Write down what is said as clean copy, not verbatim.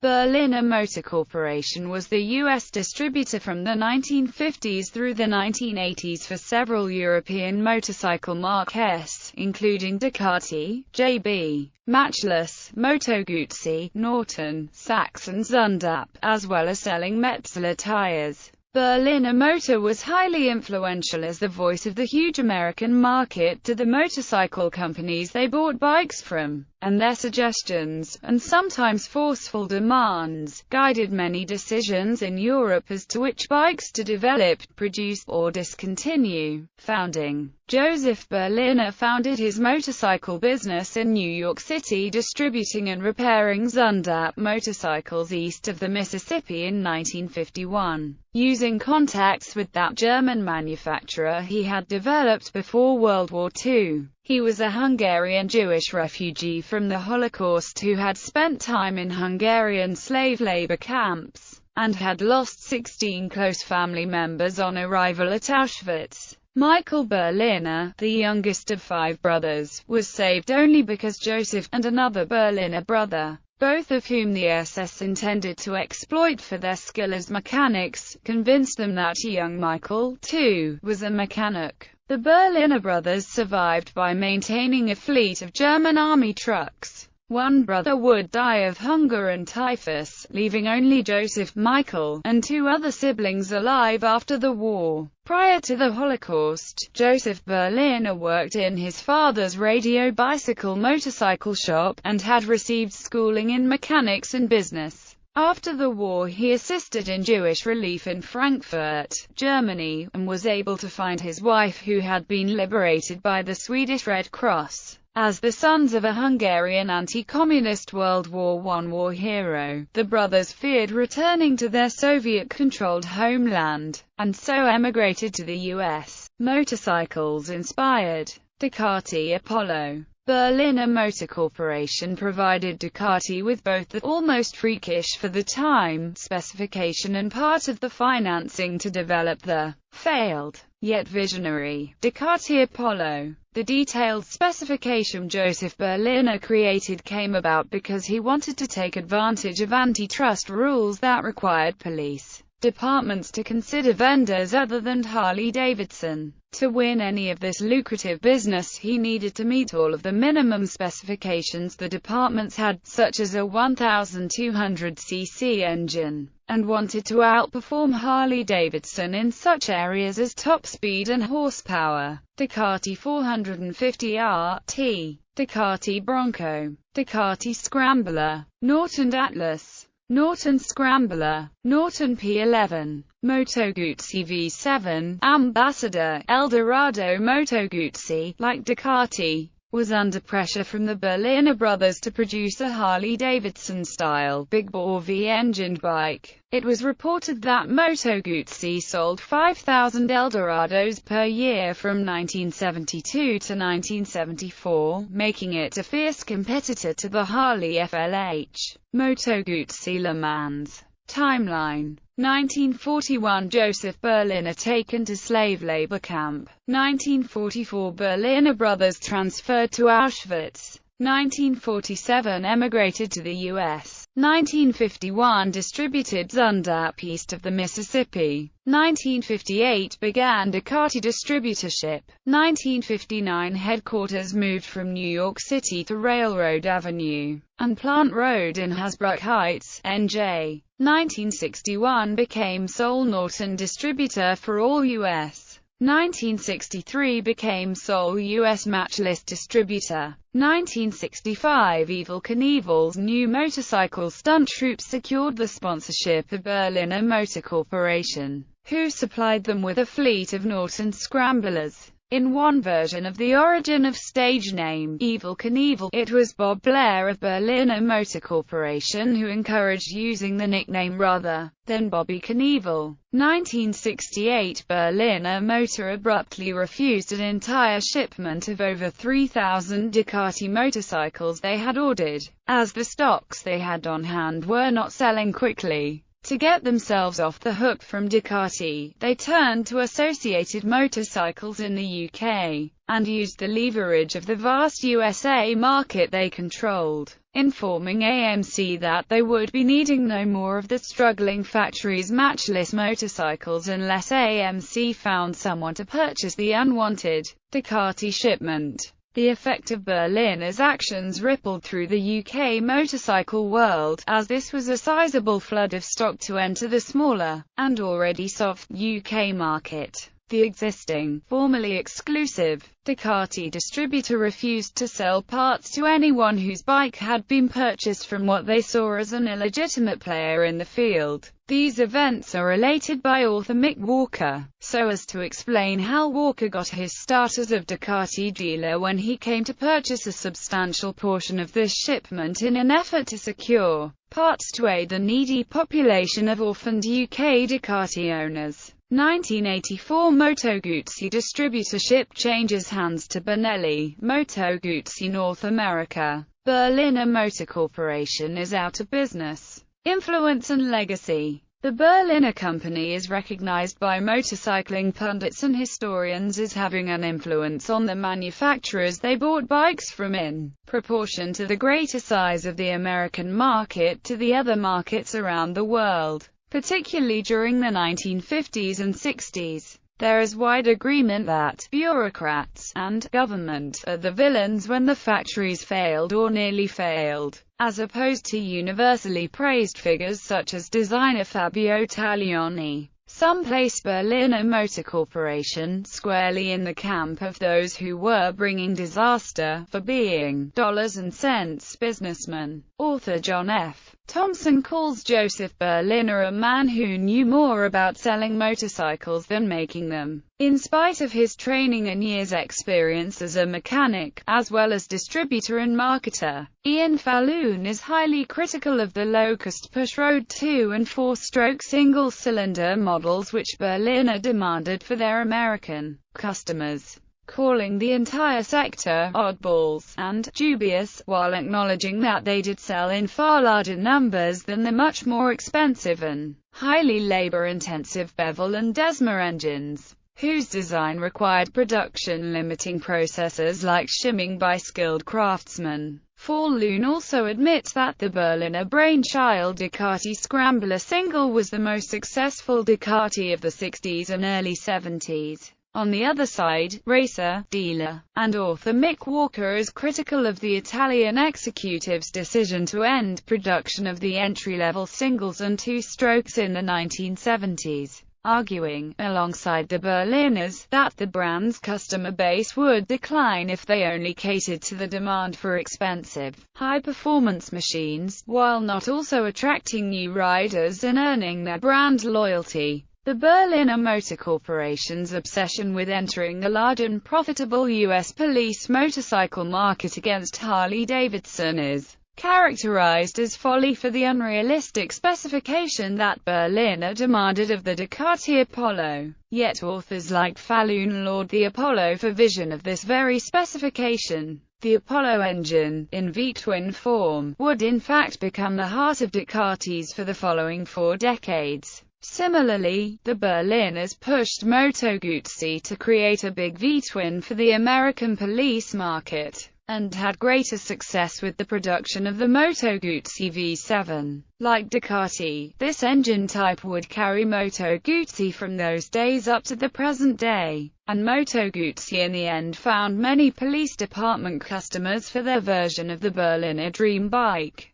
Berliner Motor Corporation was the U.S. distributor from the 1950s through the 1980s for several European motorcycle marques, including Ducati, JB, Matchless, Moto Guzzi, Norton, Sachs and Zundap, as well as selling Metzeler tires. Berliner Motor was highly influential as the voice of the huge American market to the motorcycle companies they bought bikes from, and their suggestions, and sometimes forceful demands, guided many decisions in Europe as to which bikes to develop, produce, or discontinue. Founding. Joseph Berliner founded his motorcycle business in New York City, distributing and repairing Zundap motorcycles east of the Mississippi in 1951. Using contacts with that German manufacturer he had developed before World War II. He was a Hungarian Jewish refugee from the Holocaust who had spent time in Hungarian slave labor camps, and had lost 16 close family members on arrival at Auschwitz. Michael Berliner, the youngest of 5 brothers, was saved only because Joseph, and another Berliner brother, both of whom the SS intended to exploit for their skill as mechanics, convinced them that young Michael, too, was a mechanic. The Berliner brothers survived by maintaining a fleet of German army trucks. One brother would die of hunger and typhus, leaving only Joseph, Michael, and 2 other siblings alive after the war. Prior to the Holocaust, Joseph Berliner worked in his father's radio bicycle motorcycle shop, and had received schooling in mechanics and business. After the war he assisted in Jewish relief in Frankfurt, Germany, and was able to find his wife who had been liberated by the Swedish Red Cross. As the sons of a Hungarian anti-communist World War I war hero, the brothers feared returning to their Soviet-controlled homeland, and so emigrated to the U.S. Motorcycles inspired Ducati Apollo. Berliner Motor Corporation provided Ducati with both the almost freakish for the time specification and part of the financing to develop the failed, yet visionary, Ducati Apollo. The detailed specification Joseph Berliner created came about because he wanted to take advantage of antitrust rules that required police departments to consider vendors other than Harley-Davidson. To win any of this lucrative business he needed to meet all of the minimum specifications the departments had, such as a 1200cc engine, and wanted to outperform Harley-Davidson in such areas as top speed and horsepower. Ducati 450 RT, Ducati Bronco, Ducati Scrambler, Norton Atlas, Norton Scrambler, Norton P11, Moto Guzzi V7, Ambassador, Eldorado. Moto Guzzi, like Ducati, was under pressure from the Berliner brothers to produce a Harley-Davidson-style big-bore V-engined bike. It was reported that Moto Guzzi sold 5,000 Eldorados per year from 1972 to 1974, making it a fierce competitor to the Harley FLH. Moto Guzzi Le Mans. Timeline. 1941 – Joseph Berliner taken to slave labor camp. 1944 – Berliner brothers transferred to Auschwitz. 1947 – emigrated to the U.S. 1951 – distributed Zundap east of the Mississippi. 1958 – began Ducati distributorship. 1959 – headquarters moved from New York City to Railroad Avenue and Plant Road in Hasbrouck Heights, NJ. 1961 – became sole Norton distributor for all U.S. 1963 – became sole U.S. Matchless distributor. 1965 – Evel Knievel's new motorcycle stunt troupe secured the sponsorship of Berliner Motor Corporation, who supplied them with a fleet of Norton Scramblers. In one version of the origin of stage name, Evel Knievel, it was Bob Blair of Berliner Motor Corporation who encouraged using the nickname rather than Bobby Knievel. 1968 – Berliner Motor abruptly refused an entire shipment of over 3,000 Ducati motorcycles they had ordered, as the stocks they had on hand were not selling quickly. To get themselves off the hook from Ducati, they turned to Associated Motorcycles in the UK, and used the leverage of the vast USA market they controlled, informing AMC that they would be needing no more of the struggling factory's matchless motorcycles unless AMC found someone to purchase the unwanted Ducati shipment. The effect of Berliner's actions rippled through the UK motorcycle world, as this was a sizable flood of stock to enter the smaller, and already soft, UK market. The existing, formerly exclusive, Ducati distributor refused to sell parts to anyone whose bike had been purchased from what they saw as an illegitimate player in the field. These events are related by author Mick Walker, so as to explain how Walker got his start as a Ducati dealer when he came to purchase a substantial portion of this shipment in an effort to secure parts to aid the needy population of orphaned UK Ducati owners. 1984 Moto Guzzi distributorship changes hands to Benelli, Moto Guzzi North America. Berliner Motor Corporation is out of business. Influence and legacy. The Berliner company is recognized by motorcycling pundits and historians as having an influence on the manufacturers they bought bikes from in proportion to the greater size of the American market to the other markets around the world. Particularly during the 1950s and 60s, there is wide agreement that bureaucrats and government are the villains when the factories failed or nearly failed, as opposed to universally praised figures such as designer Fabio Taglioni. Some place Berliner Motor Corporation squarely in the camp of those who were bringing disaster, for being dollars and cents businessmen. Author John F. Thompson calls Joseph Berliner a man who knew more about selling motorcycles than making them. In spite of his training and years' experience as a mechanic, as well as distributor and marketer, Ian Falloon is highly critical of the low-cost pushrod 2- and 4-stroke single-cylinder models which Berliner demanded for their American customers, calling the entire sector oddballs and dubious, while acknowledging that they did sell in far larger numbers than the much more expensive and highly labor-intensive Bevel and Desma engines, whose design required production-limiting processes like shimming by skilled craftsmen. Falloon also admits that the Berliner brainchild Ducati Scrambler single was the most successful Ducati of the 60s and early 70s. On the other side, racer, dealer, and author Mick Walker is critical of the Italian executive's decision to end production of the entry-level singles and two-strokes in the 1970s, arguing, alongside the Berliners, that the brand's customer base would decline if they only catered to the demand for expensive, high-performance machines, while not also attracting new riders and earning their brand loyalty. The Berliner Motor Corporation's obsession with entering the large and profitable U.S. police motorcycle market against Harley-Davidson is characterized as folly for the unrealistic specification that Berliner demanded of the Ducati Apollo. Yet authors like Falloon laud the Apollo for vision of this very specification. The Apollo engine, in V-twin form, would in fact become the heart of Ducatis for the following 4 decades. Similarly, the Berliners pushed Moto Guzzi to create a big V-twin for the American police market, and had greater success with the production of the Moto Guzzi V7. Like Ducati, this engine type would carry Moto Guzzi from those days up to the present day, and Moto Guzzi in the end found many police department customers for their version of the Berliner Dream bike.